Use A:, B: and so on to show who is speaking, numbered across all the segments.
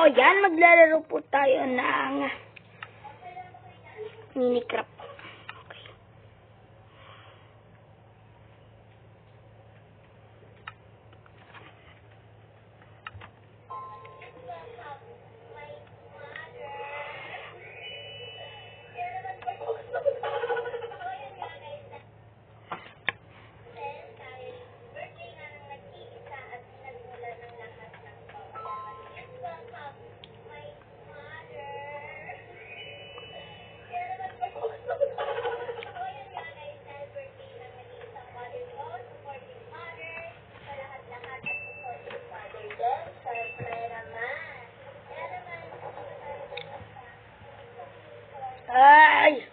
A: yan, maglalaro po tayo ng Minecraft. Okay. Ay!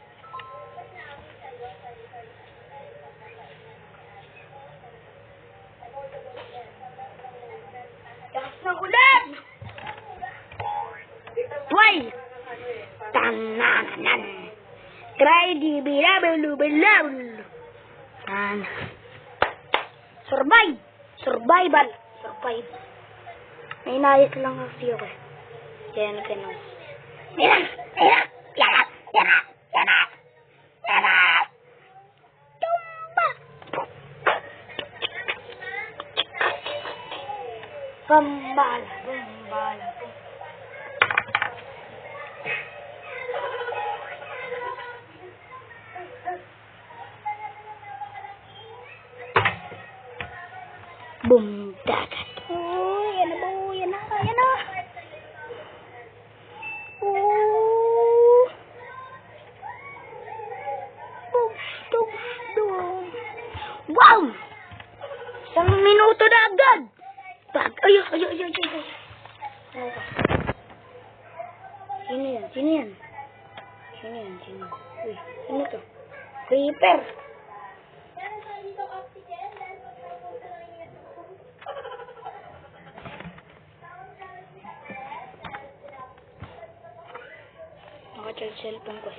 A: Lakas ng ulan! Why? Tanananan! Try di bilabulubulabul! Survive! Survival! Survive! May inayos lang kasi ako. Kaya nagtanong. Yan! Tumba! Bambala! Boom! Dagat! Yan na! Wow! 1 minuto na agad! Ay. Sino yan? Uy, sino to? Creeper! Nakacharge cellphone ko.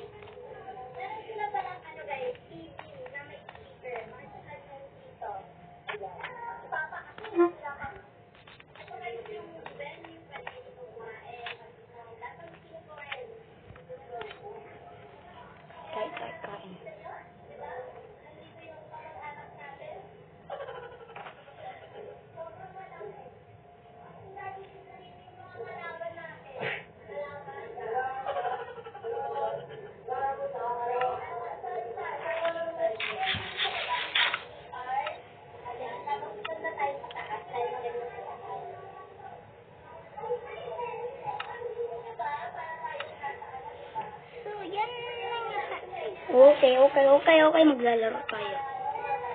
A: Kain. Okay. Maglalaro tayo.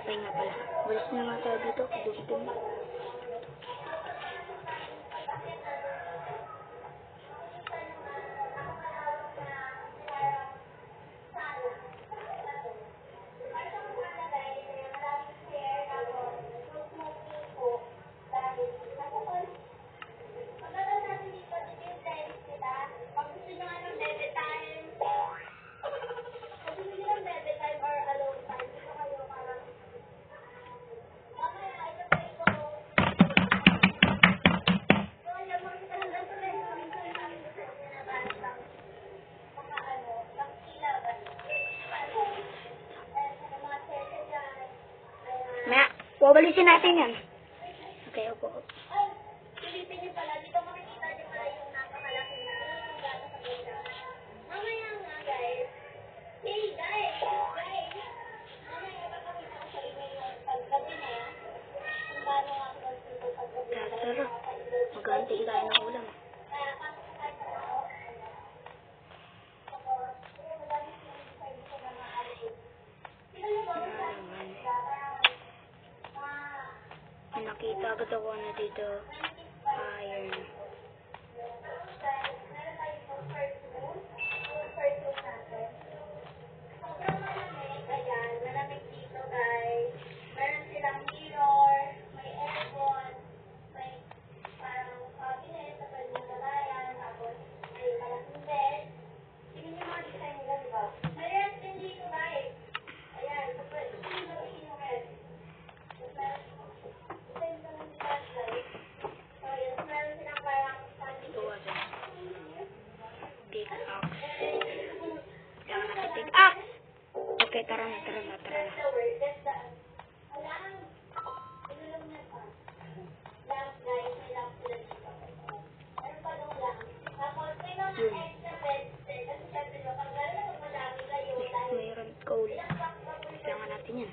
A: Ay nga pala. Balis na nga tayo dito. Dustin. Wabalisin natin yan. Okay, opo. Silipin niyo pala. Dito makikita niyo pala yung napakalaking gata sa pila. Mamaya nga, guys. Hey, guys. Mamaya ipapakita ko sa inyo yung paggabi na yan. Kung paano nga ako dito paggabi. Sarap. Mag-aantay tayo ng ulam. Nakita agad ako na dito. Iron. Ayan, malamig dito guys. Meron silang mirror, may aircon, may parang cabinet sa pwede na lagayan, tapos may malaking bed. Tingnan niyo mga design nila, diba? May rest din dito guys. Ayan, so pwede yung rest. Meron silang parang
B: Tara na.
A: That's the word. That's the... Wala kang... Inulong niya pa. Lamp, guys. May lamp sila dito. Meron pa nung lamp. Tapos, may mga extra beds din. Kasi syempre, pag lalo na madami kayo, dahil...
B: Mayroon coal. Kailangan natin yan.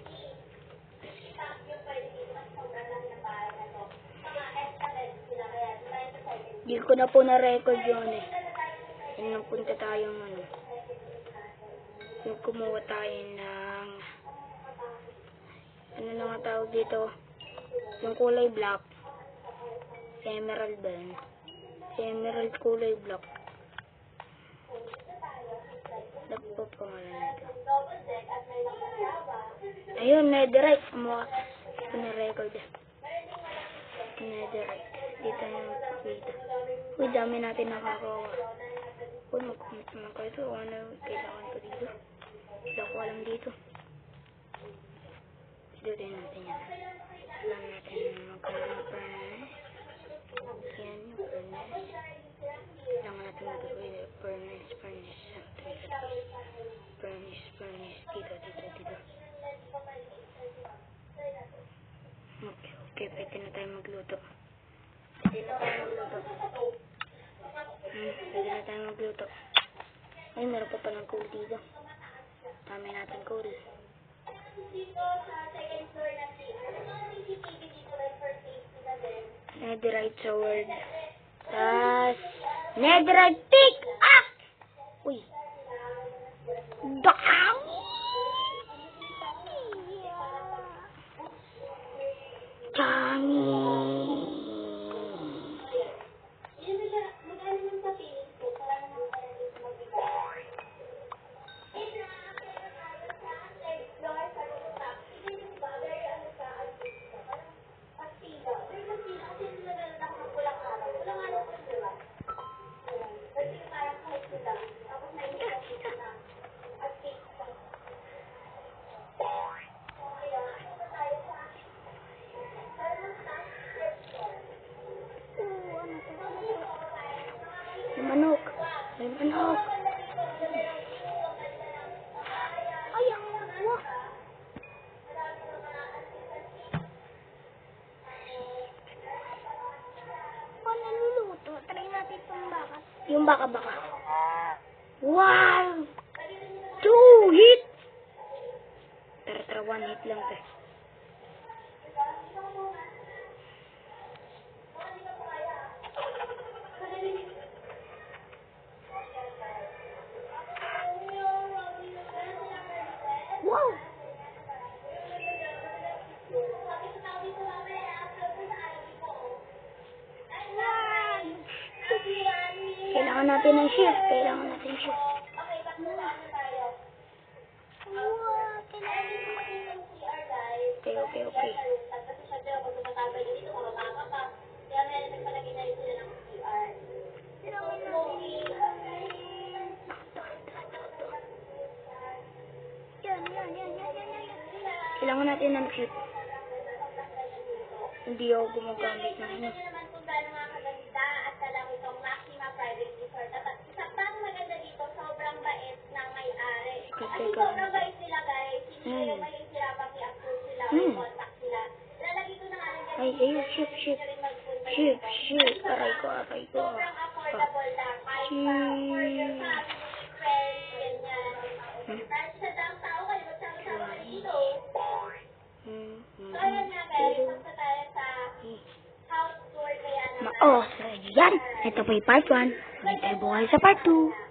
A: ipack yung pwede dito kasi sobrang lang ng bahay na to. Mga extra beds sila. Kaya, tayo sa second.
B: Hindi ko na po na-record yun eh. Yung napunta tayong yung kumuha tayo ng ano na nga tawag dito, yung kulay black, emerald ba yun? Emerald kulay black. Nagpapangalan nito. Ayun, netherite. Kumuha ko na-record. Netherite. Dito yung dito. Uy, dami natin nakakawa. Uy, mag-comment naman kayo ito. Ano kailangan ko dito? Wala ko alam dito. Dutin natin yan. Alam natin magkaroon ng furnace. Yan yung furnace. Kailangan natin magkaroon ng furnace. Dito. Okay, pwede na tayo magluto. Pwede na tayo magluto. Ay, meron pa palang coal dito. Dami natin coal.
A: Dito sa second floor na CCTV dito like for safety na din.
B: Netherite sword. Tas netherite pick up! Uy. Dami! Dami!
A: Yun na siya, magkano yung sa pilis ko? Parang naman kaya dito magbigay. Third floor sa rooftop. Sige yung ba, very ano sa artista. Parang pastila. Very pastila kasi yung nagalat ako ng pulang araw. Pulang araw ko sila. Kasi parang kahit sila. Tapos nainit ako dito na artista. Kaya, ito tayo sa
B: May manok. Ay, ang wah.
A: naluluto. Try natin itong baka.
B: Yung baka. Wow! 2 hit! Tara, 1 hit lang to. Wow! Kailangan natin ng shift. Okay. Kailangan natin ng shift. Hindi ako gumagamit ng ano.
A: Sobrang bait sila guys. Hindi nila mahihirapan i-approve sila o contact sila. Lalagay ko na nga lang
B: Ay, shift. Aray ko.
A: sobrang affordable lang. Kahit pa for your family, friends, ganyan. Dahil sa daang tao kayo, magsama-sama kayo dito. So, ayan nga guys, punta tayo sa house tour kaya naman.
B: So yan. Ito po yung part 1. Ulit tayo buhay sa part 2.